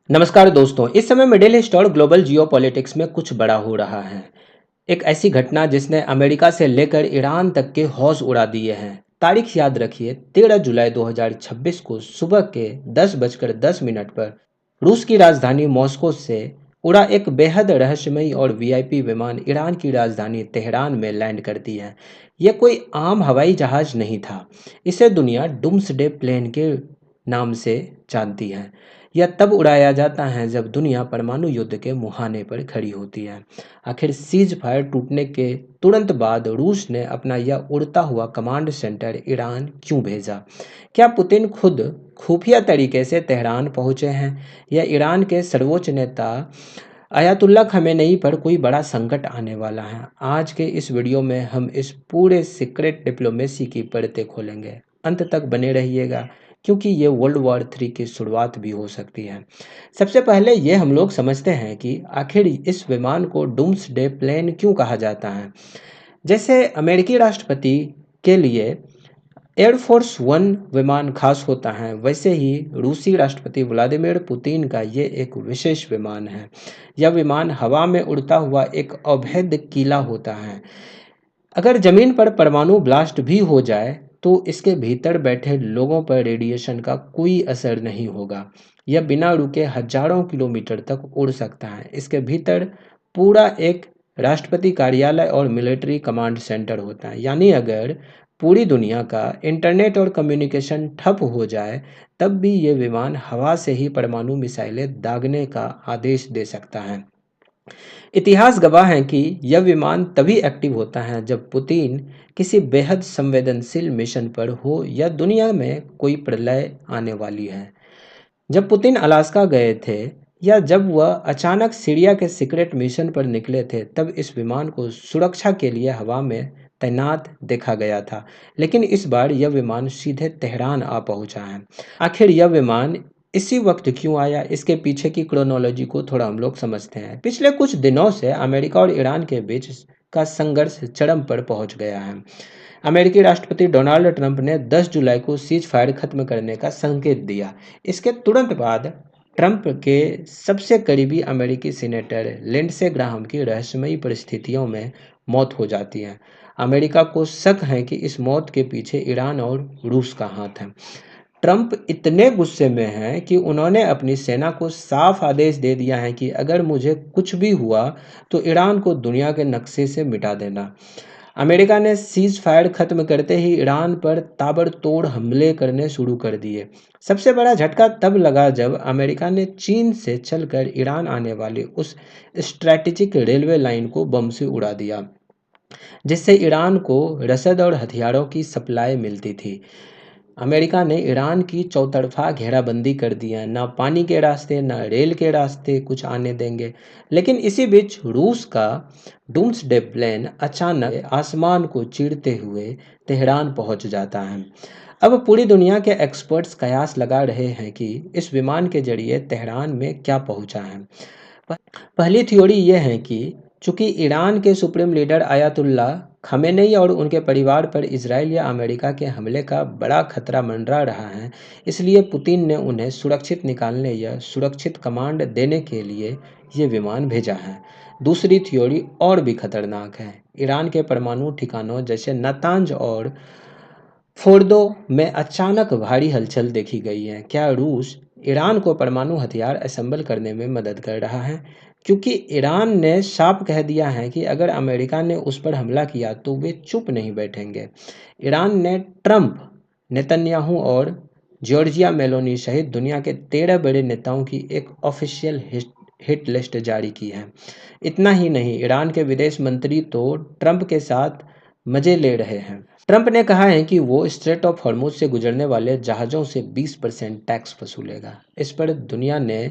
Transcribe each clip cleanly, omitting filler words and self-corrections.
नमस्कार दोस्तों, इस समय मिडिल ईस्ट और ग्लोबल जियोपॉलिटिक्स में कुछ बड़ा हो रहा है। एक ऐसी घटना जिसने अमेरिका से लेकर ईरान तक के होश उड़ा दिए हैं। तारीख याद रखिए, 13 जुलाई 2026 को सुबह के 10:10 पर रूस की राजधानी मॉस्को से उड़ा एक बेहद रहस्यमयी और वीआईपी विमान ईरान की राजधानी तेहरान में लैंड करती है। यह कोई आम हवाई जहाज नहीं था। इसे दुनिया डूम्सडे प्लेन के नाम से जानती है। यह तब उड़ाया जाता है जब दुनिया परमाणु युद्ध के मुहाने पर खड़ी होती है। आखिर सीज फायर टूटने के तुरंत बाद रूस ने अपना यह उड़ता हुआ कमांड सेंटर ईरान क्यों भेजा? क्या पुतिन खुद खुफिया तरीके से तेहरान पहुंचे हैं, या ईरान के सर्वोच्च नेता अयातुल्ला खमेनेई पर कोई बड़ा संकट आने वाला है? आज के इस वीडियो में हम इस पूरे सीक्रेट डिप्लोमेसी की परतें खोलेंगे। अंत तक बने रहिएगा, क्योंकि ये वर्ल्ड वॉर 3 की शुरुआत भी हो सकती है। सबसे पहले ये हम लोग समझते हैं कि आखिर इस विमान को डूम्सडे प्लेन क्यों कहा जाता है। जैसे अमेरिकी राष्ट्रपति के लिए एयरफोर्स वन विमान खास होता है, वैसे ही रूसी राष्ट्रपति व्लादिमीर पुतिन का ये एक विशेष विमान है। यह विमान हवा में उड़ता हुआ एक अभेद्य किला होता है। अगर जमीन पर परमाणु ब्लास्ट भी हो जाए तो इसके भीतर बैठे लोगों पर रेडिएशन का कोई असर नहीं होगा। यह बिना रुके हजारों किलोमीटर तक उड़ सकता है। इसके भीतर पूरा एक राष्ट्रपति कार्यालय और मिलिट्री कमांड सेंटर होता है। यानी अगर पूरी दुनिया का इंटरनेट और कम्युनिकेशन ठप हो जाए, तब भी ये विमान हवा से ही परमाणु मिसाइलें दागने का आदेश दे सकता है। इतिहास गवाह है कि यह विमान तभी एक्टिव होता है जब पुतिन किसी बेहद संवेदनशील मिशन पर हो या दुनिया में कोई प्रलय आने वाली है। जब पुतिन अलास्का गए थे, या जब वह अचानक सीरिया के सीक्रेट मिशन पर निकले थे, तब इस विमान को सुरक्षा के लिए हवा में तैनात देखा गया था। लेकिन इस बार यह विमान सीधे तेहरान आ पहुंचा है। आखिर यह विमान इसी वक्त क्यों आया, इसके पीछे की क्रोनोलॉजी को थोड़ा हम लोग समझते हैं। पिछले कुछ दिनों से अमेरिका और ईरान के बीच का संघर्ष चरम पर पहुंच गया है। अमेरिकी राष्ट्रपति डोनाल्ड ट्रंप ने 10 जुलाई को सीज फायर खत्म करने का संकेत दिया। इसके तुरंत बाद ट्रंप के सबसे करीबी अमेरिकी सीनेटर लिंडसे ग्राहम की रहस्यमयी परिस्थितियों में मौत हो जाती है। अमेरिका को शक है कि इस मौत के पीछे ईरान और रूस का हाथ है। ट्रंप इतने गुस्से में हैं कि उन्होंने अपनी सेना को साफ आदेश दे दिया है कि अगर मुझे कुछ भी हुआ तो ईरान को दुनिया के नक्शे से मिटा देना। अमेरिका ने सीज फायर खत्म करते ही ईरान पर ताबड़तोड़ हमले करने शुरू कर दिए। सबसे बड़ा झटका तब लगा जब अमेरिका ने चीन से चलकर ईरान आने वाली उस स्ट्रैटेजिक रेलवे लाइन को बम से उड़ा दिया, जिससे ईरान को रसद और हथियारों की सप्लाई मिलती थी। अमेरिका ने ईरान की चौतरफा घेराबंदी कर दी है। ना पानी के रास्ते ना रेल के रास्ते कुछ आने देंगे। लेकिन इसी बीच रूस का डूम्सडे प्लेन अचानक आसमान को चीरते हुए तेहरान पहुंच जाता है। अब पूरी दुनिया के एक्सपर्ट्स कयास लगा रहे हैं कि इस विमान के जरिए तेहरान में क्या पहुंचा है। पहली थ्योरी यह है कि चूंकि ईरान के सुप्रीम लीडर आयतुल्ला खमेनेई और उनके परिवार पर इजराइल या अमेरिका के हमले का बड़ा खतरा मंडरा रहा है, इसलिए पुतिन ने उन्हें सुरक्षित निकालने या सुरक्षित कमांड देने के लिए ये विमान भेजा है। दूसरी थ्योरी और भी खतरनाक है। ईरान के परमाणु ठिकानों जैसे नातांज और फोर्दो में अचानक भारी हलचल देखी गई है। क्या रूस ईरान को परमाणु हथियार असेंबल करने में मदद कर रहा है? क्योंकि ईरान ने साफ कह दिया है कि अगर अमेरिका ने उस पर हमला किया तो वे चुप नहीं बैठेंगे। ईरान ने ट्रंप, नेतन्याहू और जॉर्जिया मेलोनी सहित दुनिया के 13 बड़े नेताओं की एक ऑफिशियल हिट लिस्ट जारी की है। इतना ही नहीं, ईरान के विदेश मंत्री तो ट्रंप के साथ मजे ले रहे हैं। ट्रंप ने कहा है कि वो स्ट्रेट ऑफ हॉर्मुज से गुजरने वाले जहाज़ों से 20% टैक्स वसूलेगा। इस पर दुनिया ने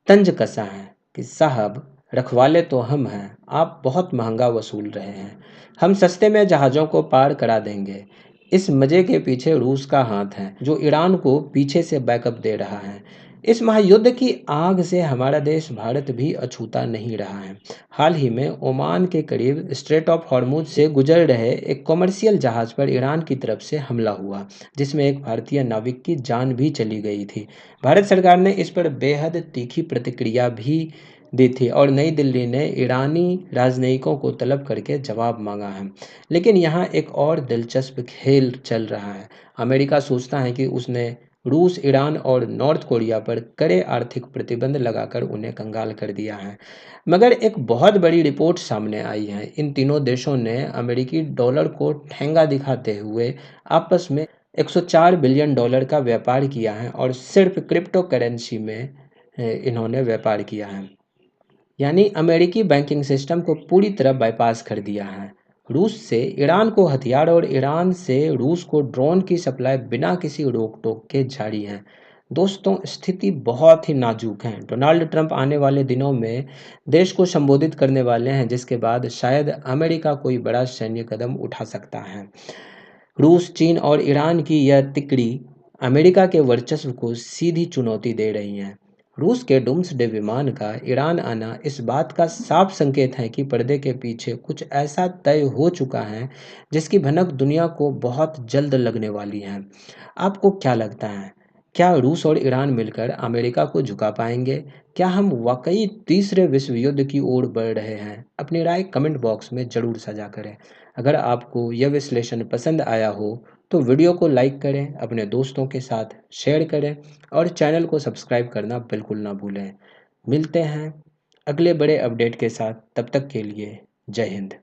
तंज कसा है कि साहब, रखवाले तो हम हैं, आप बहुत महंगा वसूल रहे हैं। हम सस्ते में जहाज़ों को पार करा देंगे। इस मजे के पीछे रूस का हाथ है, जो ईरान को पीछे से बैकअप दे रहा है। इस महायुद्ध की आग से हमारा देश भारत भी अछूता नहीं रहा है। हाल ही में ओमान के करीब स्ट्रेट ऑफ हॉर्मुज से गुजर रहे एक कमर्शियल जहाज पर ईरान की तरफ से हमला हुआ, जिसमें एक भारतीय नाविक की जान भी चली गई थी। भारत सरकार ने इस पर बेहद तीखी प्रतिक्रिया भी दी थी और नई दिल्ली ने ईरानी राजनयिकों को तलब करके जवाब मांगा है। लेकिन यहाँ एक और दिलचस्प खेल चल रहा है। अमेरिका सोचता है कि उसने रूस, ईरान और नॉर्थ कोरिया पर कड़े आर्थिक प्रतिबंध लगाकर उन्हें कंगाल कर दिया है। मगर एक बहुत बड़ी रिपोर्ट सामने आई है। इन तीनों देशों ने अमेरिकी डॉलर को ठेंगा दिखाते हुए आपस में 104 बिलियन डॉलर का व्यापार किया है और सिर्फ क्रिप्टो करेंसी में इन्होंने व्यापार किया है। यानी अमेरिकी बैंकिंग सिस्टम को पूरी तरह बाईपास कर दिया है। रूस से ईरान को हथियार और ईरान से रूस को ड्रोन की सप्लाई बिना किसी रोक टोक के जारी है। दोस्तों, स्थिति बहुत ही नाजुक है। डोनाल्ड ट्रंप आने वाले दिनों में देश को संबोधित करने वाले हैं, जिसके बाद शायद अमेरिका कोई बड़ा सैन्य कदम उठा सकता है। रूस, चीन और ईरान की यह तिकड़ी अमेरिका के वर्चस्व को सीधी चुनौती दे रही है। रूस के डूम्सडे विमान का ईरान आना इस बात का साफ संकेत है कि पर्दे के पीछे कुछ ऐसा तय हो चुका है जिसकी भनक दुनिया को बहुत जल्द लगने वाली है। आपको क्या लगता है? क्या रूस और ईरान मिलकर अमेरिका को झुका पाएंगे? क्या हम वाकई तीसरे विश्व युद्ध की ओर बढ़ रहे हैं? अपनी राय कमेंट बॉक्स में ज़रूर साझा करें। अगर आपको यह विश्लेषण पसंद आया हो तो वीडियो को लाइक करें, अपने दोस्तों के साथ शेयर करें और चैनल को सब्सक्राइब करना बिल्कुल ना भूलें। मिलते हैं अगले बड़े अपडेट के साथ, तब तक के लिए जय हिंद।